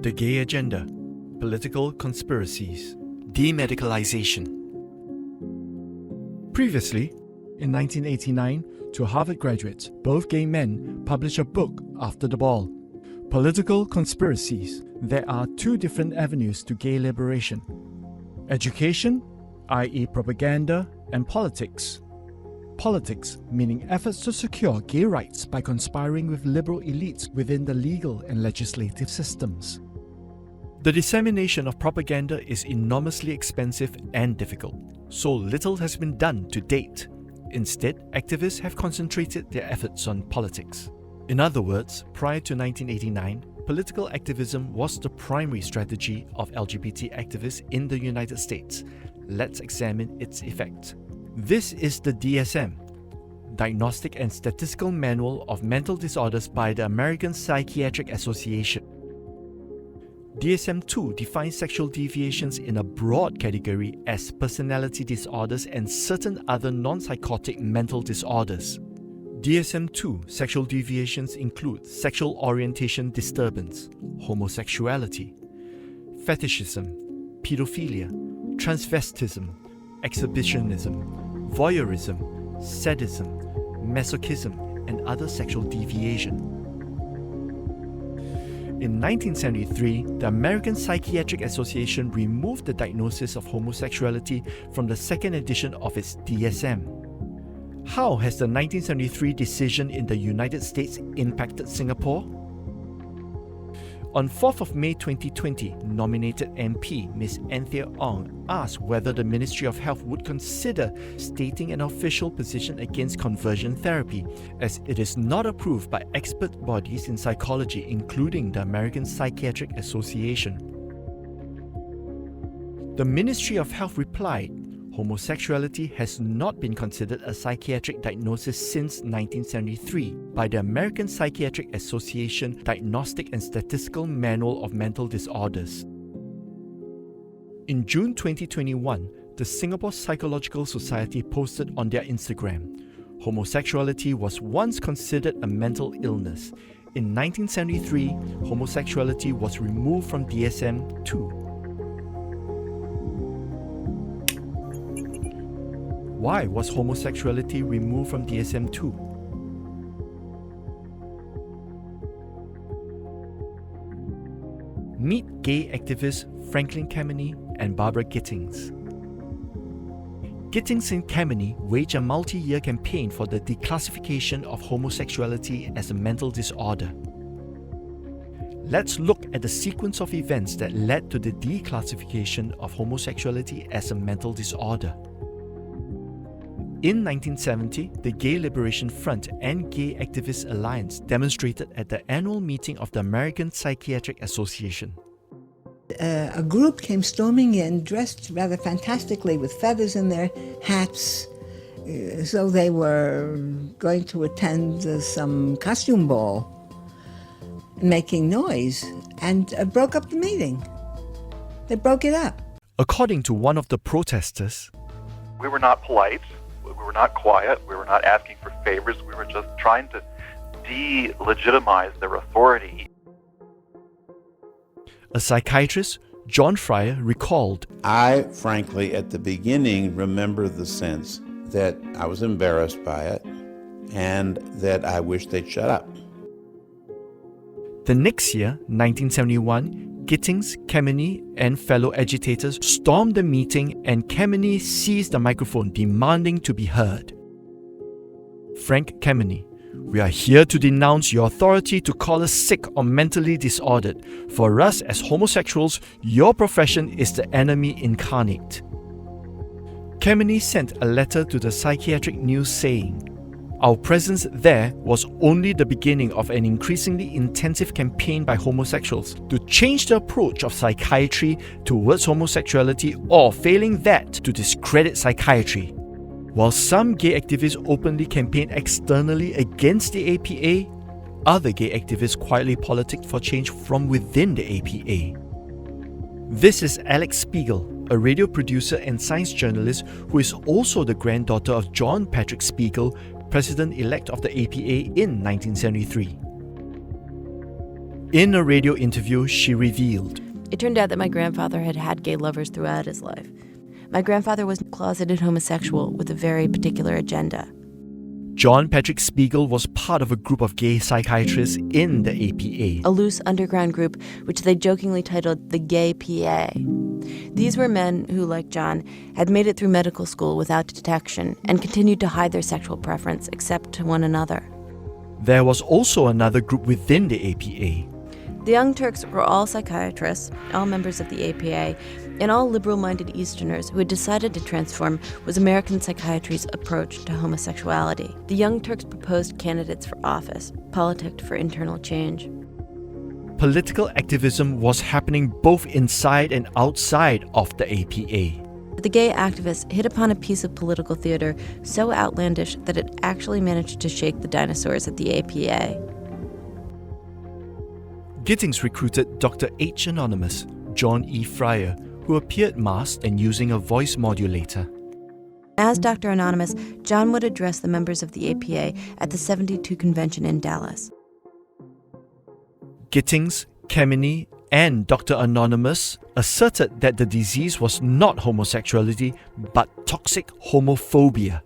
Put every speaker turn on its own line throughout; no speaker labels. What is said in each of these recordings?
The Gay Agenda, Political Conspiracies, Demedicalisation. Previously, in 1989, two Harvard graduates, both gay men, published a book after the ball, Political Conspiracies. There are two different avenues to gay liberation: education, i.e. propaganda, and politics. Politics, meaning efforts to secure gay rights by conspiring with liberal elites within the legal and legislative systems. The dissemination of propaganda is enormously expensive and difficult, so little has been done to date. Instead, activists have concentrated their efforts on politics. In other words, prior to 1989, political activism was the primary strategy of LGBT activists in the United States. Let's examine its effect. This is the DSM, Diagnostic and Statistical Manual of Mental Disorders by the American Psychiatric Association. DSM-II defines sexual deviations in a broad category as personality disorders and certain other non-psychotic mental disorders. DSM-II sexual deviations include sexual orientation disturbance, homosexuality, fetishism, pedophilia, transvestism, exhibitionism, voyeurism, sadism, masochism, and other sexual deviation. In 1973, the American Psychiatric Association removed the diagnosis of homosexuality from the second edition of its DSM. How has the 1973 decision in the United States impacted Singapore? On 4th of May 2020, nominated MP Ms. Anthea Ong asked whether the Ministry of Health would consider stating an official position against conversion therapy, as it is not approved by expert bodies in psychology, including the American Psychiatric Association. The Ministry of Health replied, homosexuality has not been considered a psychiatric diagnosis since 1973 by the American Psychiatric Association Diagnostic and Statistical Manual of Mental Disorders. In June 2021, the Singapore Psychological Society posted on their Instagram, homosexuality was once considered a mental illness. In 1973, homosexuality was removed from DSM-II. Why was homosexuality removed from DSM-II? Meet gay activists Franklin Kameny and Barbara Gittings. Gittings and Kameny waged a multi-year campaign for the declassification of homosexuality as a mental disorder. Let's look at the sequence of events that led to the declassification of homosexuality as a mental disorder. In 1970, the Gay Liberation Front and Gay Activist Alliance demonstrated at the annual meeting of the American Psychiatric Association.
A group came storming in, dressed rather fantastically with feathers in their hats, so they were going to attend some costume ball, making noise, and broke up the meeting. They broke it up.
According to one of the protesters,
we were not polite. We were not quiet. We were not asking for favors. We were just trying to delegitimize their authority.
A psychiatrist, John Fryer, recalled,
I, frankly, at the beginning, remember the sense that I was embarrassed by it and that I wished they'd shut up.
The next year, 1971, Gittings, Kameny, and fellow agitators stormed the meeting and Kameny seized the microphone demanding to be heard. Frank Kameny, we are here to denounce your authority to call us sick or mentally disordered. For us as homosexuals, your profession is the enemy incarnate. Kameny sent a letter to the Psychiatric News saying, our presence there was only the beginning of an increasingly intensive campaign by homosexuals to change the approach of psychiatry towards homosexuality, or failing that, to discredit psychiatry. While some gay activists openly campaigned externally against the APA, other gay activists quietly politicked for change from within the APA. This is Alex Spiegel, a radio producer and science journalist who is also the granddaughter of John Patrick Spiegel, President-elect of the APA in 1973. In a radio interview, she revealed,
It turned out that my grandfather had had gay lovers throughout his life. My grandfather was a closeted homosexual with a very particular agenda.
John Patrick Spiegel was part of a group of gay psychiatrists in the APA.
A loose underground group which they jokingly titled the Gay PA. These were men who, like John, had made it through medical school without detection and continued to hide their sexual preference except to one another.
There was also another group within the APA.
The Young Turks were all psychiatrists, all members of the APA, and all liberal-minded Easterners who had decided to transform was American psychiatry's approach to homosexuality. The Young Turks proposed candidates for office, politicked for internal change.
Political activism was happening both inside and outside of the APA.
The gay activists hit upon a piece of political theater so outlandish that it actually managed to shake the dinosaurs at the APA.
Gittings recruited Dr. H. Anonymous, John E. Fryer, who appeared masked and using a voice modulator.
As Dr. Anonymous, John would address the members of the APA at the 72 convention in Dallas.
Gittings, Kameny, and Dr. Anonymous asserted that the disease was not homosexuality, but toxic homophobia.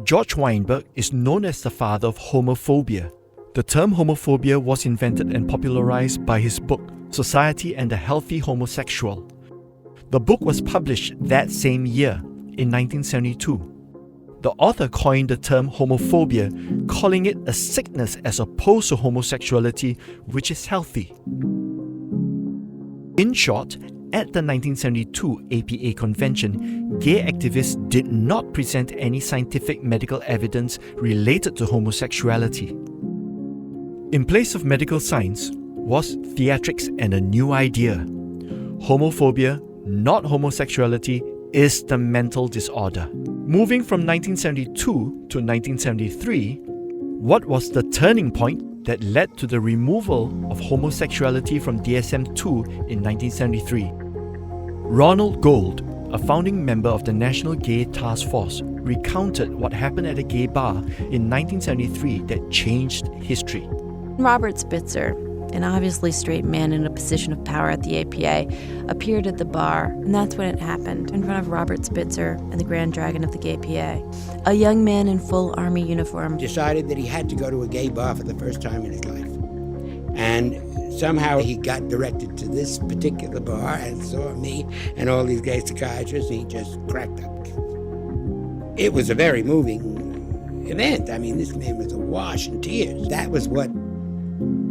George Weinberg is known as the father of homophobia. The term homophobia was invented and popularized by his book, Society and the Healthy Homosexual. The book was published that same year, in 1972. The author coined the term homophobia, calling it a sickness as opposed to homosexuality, which is healthy. In short, at the 1972 APA convention, gay activists did not present any scientific medical evidence related to homosexuality. In place of medical science was theatrics and a new idea. Homophobia, not homosexuality, is the mental disorder. Moving from 1972 to 1973, what was the turning point that led to the removal of homosexuality from DSM-II in 1973? Ronald Gold, a founding member of the National Gay Task Force, recounted what happened at a gay bar in 1973 that changed history.
Robert Spitzer, an obviously straight man in a position of power at the APA, appeared at the bar, and that's when it happened, in front of Robert Spitzer and the Grand Dragon of the Gay PA. A young man in full army uniform
decided that he had to go to a gay bar for the first time in his life. And somehow he got directed to this particular bar and saw me and all these gay psychiatrists, and he just cracked up. It was a very moving event. I mean, this man was awash in tears. That was what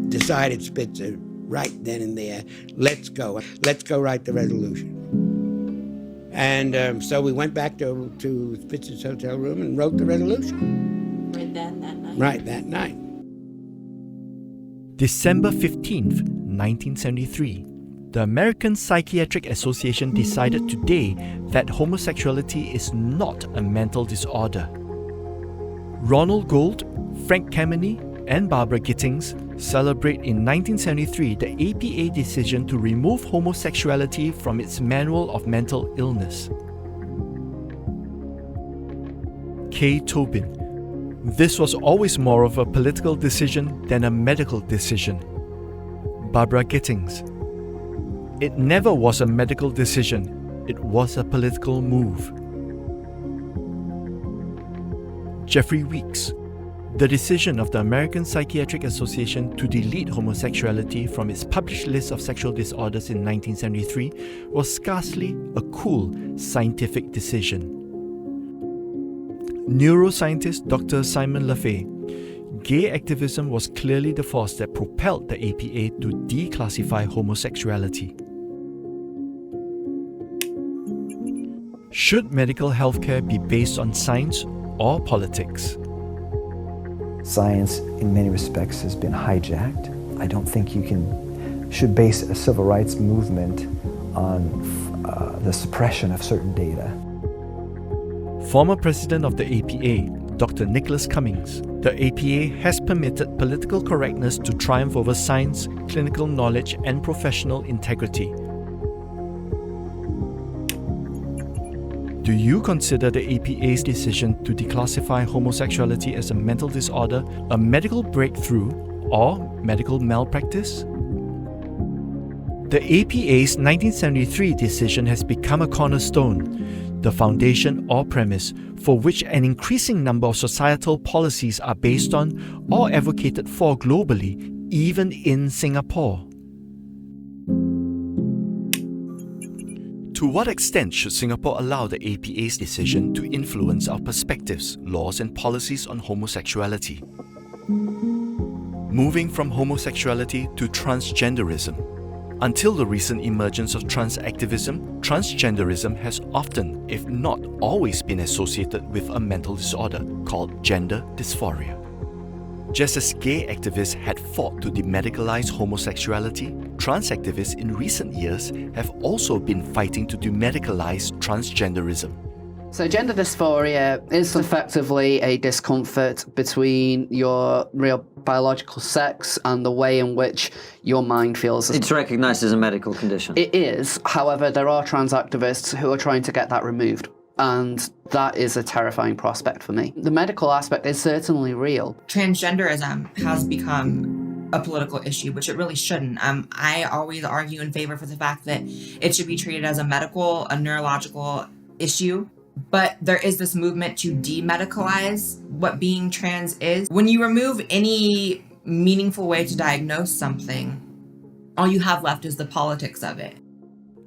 decided Spitzer right then and there, let's go write the resolution. And so we went back to Spitzer's hotel room and wrote the resolution.
Right then, that night.
Right that night.
December 15th, 1973. The American Psychiatric Association decided today that homosexuality is not a mental disorder. Ronald Gold, Frank Kameny, and Barbara Gittings celebrate in 1973 the APA decision to remove homosexuality from its Manual of Mental Illness. K. Tobin. This was always more of a political decision than a medical decision. Barbara Gittings. It never was a medical decision, it was a political move. Jeffrey Weeks. The decision of the American Psychiatric Association to delete homosexuality from its published list of sexual disorders in 1973 was scarcely a cool scientific decision. Neuroscientist Dr. Simon Lafay. Gay activism was clearly the force that propelled the APA to declassify homosexuality. Should medical healthcare be based on science or politics?
Science, in many respects, has been hijacked. I don't think you should base a civil rights movement on the suppression of certain data.
Former president of the APA, Dr. Nicholas Cummings. The APA has permitted political correctness to triumph over science, clinical knowledge, and professional integrity. Do you consider the APA's decision to declassify homosexuality as a mental disorder a medical breakthrough or medical malpractice? The APA's 1973 decision has become a cornerstone, the foundation or premise for which an increasing number of societal policies are based on or advocated for globally, even in Singapore. To what extent should Singapore allow the APA's decision to influence our perspectives, laws and policies on homosexuality? Moving from homosexuality to transgenderism. Until the recent emergence of trans activism, transgenderism has often, if not always, been associated with a mental disorder called gender dysphoria. Just as gay activists had fought to demedicalize homosexuality, trans activists in recent years have also been fighting to demedicalize transgenderism.
So gender dysphoria is effectively a discomfort between your real biological sex and the way in which your mind feels.
It's recognised as a medical condition.
It is. However, there are trans activists who are trying to get that removed. And that is a terrifying prospect for me. The medical aspect is certainly real.
Transgenderism has become a political issue, which it really shouldn't. I always argue in favor for the fact that it should be treated as a neurological issue. But there is this movement to demedicalize what being trans is. When you remove any meaningful way to diagnose something, all you have left is the politics of it.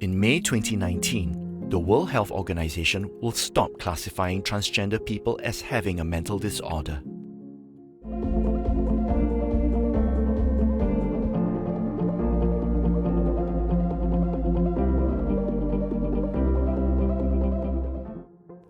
In May 2019, the World Health Organization will stop classifying transgender people as having a mental disorder.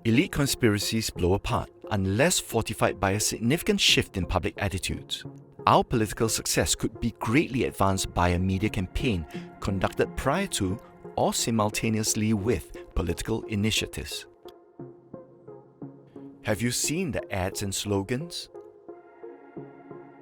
Elite conspiracies blow apart unless fortified by a significant shift in public attitudes. Our political success could be greatly advanced by a media campaign conducted prior to or simultaneously with political initiatives. Have you seen the ads and slogans?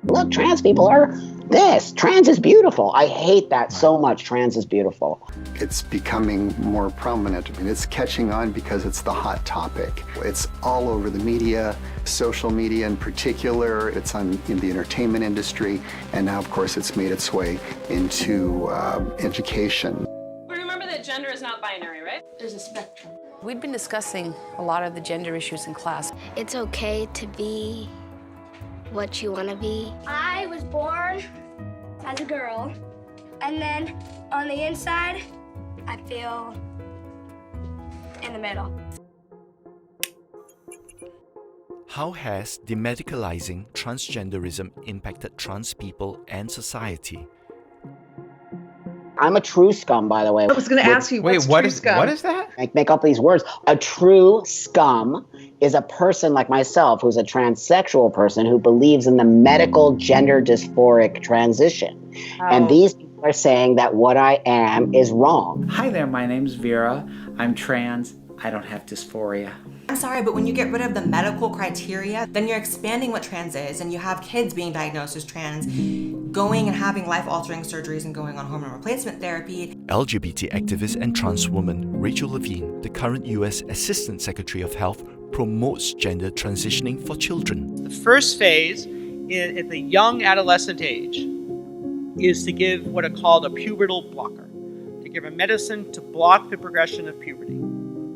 Look, trans people are this. Trans is beautiful. I hate that so much. Trans is beautiful.
It's becoming more prominent. I mean, it's catching on because it's the hot topic. It's all over the media, social media in particular. It's in the entertainment industry. And now, of course, it's made its way into education.
Remember that gender is not binary, right?
There's a spectrum.
We've been discussing a lot of the gender issues in class.
It's okay to be what you want to be.
I was born as a girl, and then on the inside, I feel in the middle.
How has demedicalizing transgenderism impacted trans people and society?
I'm a true scum, by the way.
I was going to ask you, what's true scum?
What is that?
I make up these words. A true scum is a person like myself who's a transsexual person who believes in the medical gender dysphoric transition. And these people are saying that what I am is wrong.
Hi there, my name's Vera. I'm trans. I don't have dysphoria.
I'm sorry, but when you get rid of the medical criteria, then you're expanding what trans is, and you have kids being diagnosed as trans, going and having life-altering surgeries and going on hormone replacement therapy.
LGBT activist and trans woman Rachel Levine, the current US Assistant Secretary of Health, promotes gender transitioning for children.
The first phase at the young adolescent age is to give what are called a pubertal blocker, to give a medicine to block the progression of puberty,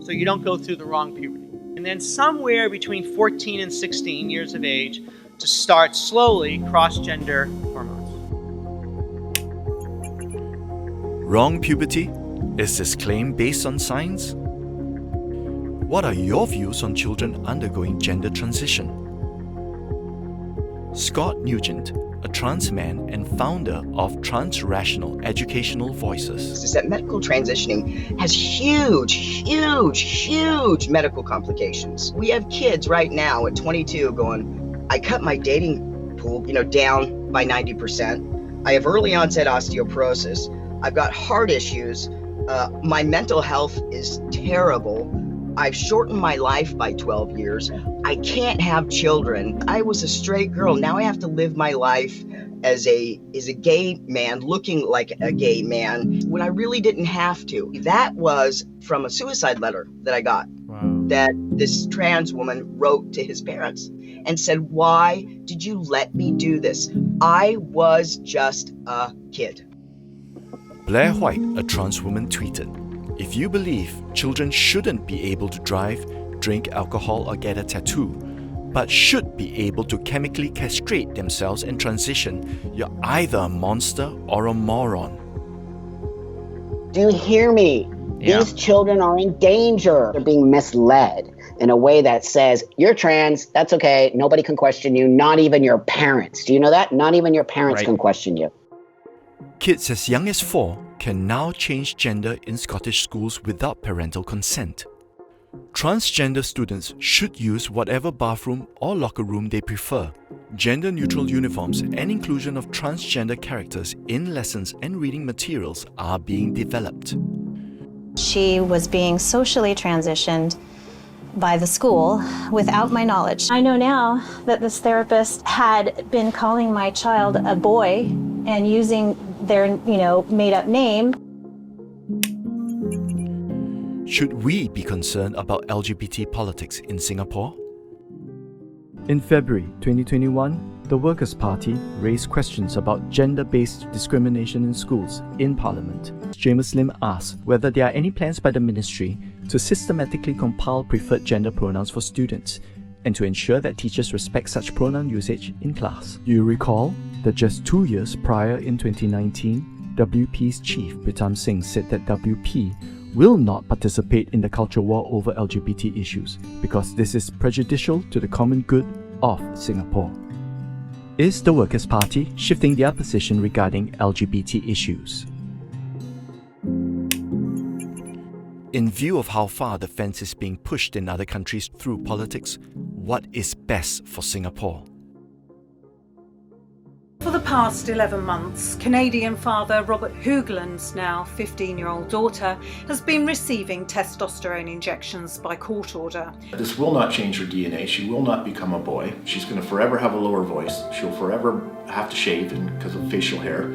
so you don't go through the wrong puberty. And then somewhere between 14 and 16 years of age to start slowly cross-gender hormones.
Wrong puberty? Is this claim based on science? What are your views on children undergoing gender transition? Scott Nugent, a trans man and founder of Trans-Rational Educational Voices.
Is that medical transitioning has huge medical complications. We have kids right now at 22 going, I cut my dating pool, down by 90%. I have early onset osteoporosis. I've got heart issues. My mental health is terrible. I've shortened my life by 12 years. I can't have children. I was a straight girl. Now I have to live my life as a gay man, looking like a gay man, when I really didn't have to. That was from a suicide letter that I got, that this trans woman wrote to his parents and said, why did you let me do this? I was just a kid.
Blair White, a trans woman, tweeted, "If you believe children shouldn't be able to drive, drink alcohol or get a tattoo, but should be able to chemically castrate themselves and transition, you're either a monster or a moron."
Do you hear me?
Yeah.
These children are in danger. They're being misled in a way that says, you're trans, that's okay, nobody can question you, not even your parents. Do you know that? Not even your parents can question you.
Kids as young as 4 can now change gender in Scottish schools without parental consent. Transgender students should use whatever bathroom or locker room they prefer. Gender-neutral uniforms and inclusion of transgender characters in lessons and reading materials are being developed.
She was being socially transitioned by the school without my knowledge. I know now that this therapist had been calling my child a boy and using their, made-up name.
Should we be concerned about LGBT politics in Singapore? In February 2021, the Workers' Party raised questions about gender-based discrimination in schools in Parliament. James Lim asked whether there are any plans by the ministry to systematically compile preferred gender pronouns for students and to ensure that teachers respect such pronoun usage in class. You recall that just 2 years prior in 2019, WP's chief Pritam Singh said that WP will not participate in the culture war over LGBT issues because this is prejudicial to the common good of Singapore. Is the Workers' Party shifting their position regarding LGBT issues? In view of how far the fence is being pushed in other countries through politics, what is best for Singapore?
For the past 11 months, Canadian father Robert Hoogland's now 15-year-old daughter has been receiving testosterone injections by court order.
This will not change her DNA. She will not become a boy. She's going to forever have a lower voice. She'll forever have to shave because of facial hair.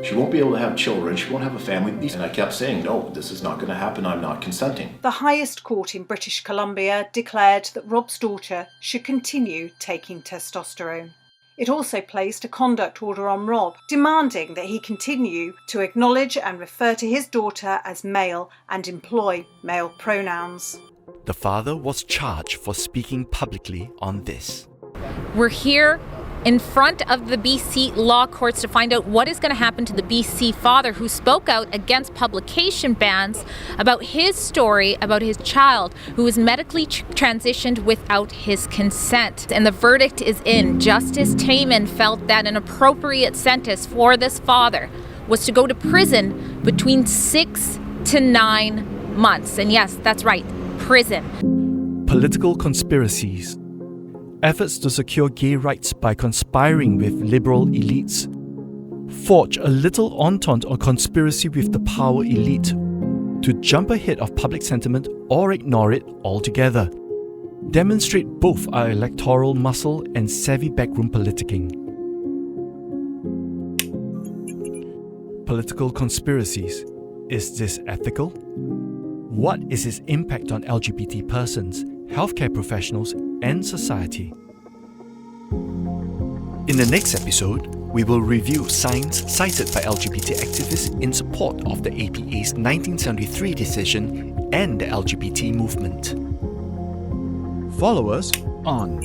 She won't be able to have children. She won't have a family. And I kept saying, no, this is not going to happen. I'm not consenting.
The highest court in British Columbia declared that Rob's daughter should continue taking testosterone. It also placed a conduct order on Rob, demanding that he continue to acknowledge and refer to his daughter as male and employ male pronouns.
The father was charged for speaking publicly on this.
We're here in front of the BC law courts to find out what is going to happen to the BC father who spoke out against publication bans about his story about his child who was medically transitioned without his consent. And the verdict is in. Justice Taman felt that an appropriate sentence for this father was to go to prison between 6 to 9 months. And yes, that's right, prison.
Political conspiracies. Efforts to secure gay rights by conspiring with liberal elites. Forge a little entente or conspiracy with the power elite to jump ahead of public sentiment or ignore it altogether. Demonstrate both our electoral muscle and savvy backroom politicking. Political conspiracies. Is this ethical? What is its impact on LGBT persons, healthcare professionals, and society? In the next episode, we will review signs cited by LGBT activists in support of the APA's 1973 decision and the LGBT movement. Follow us on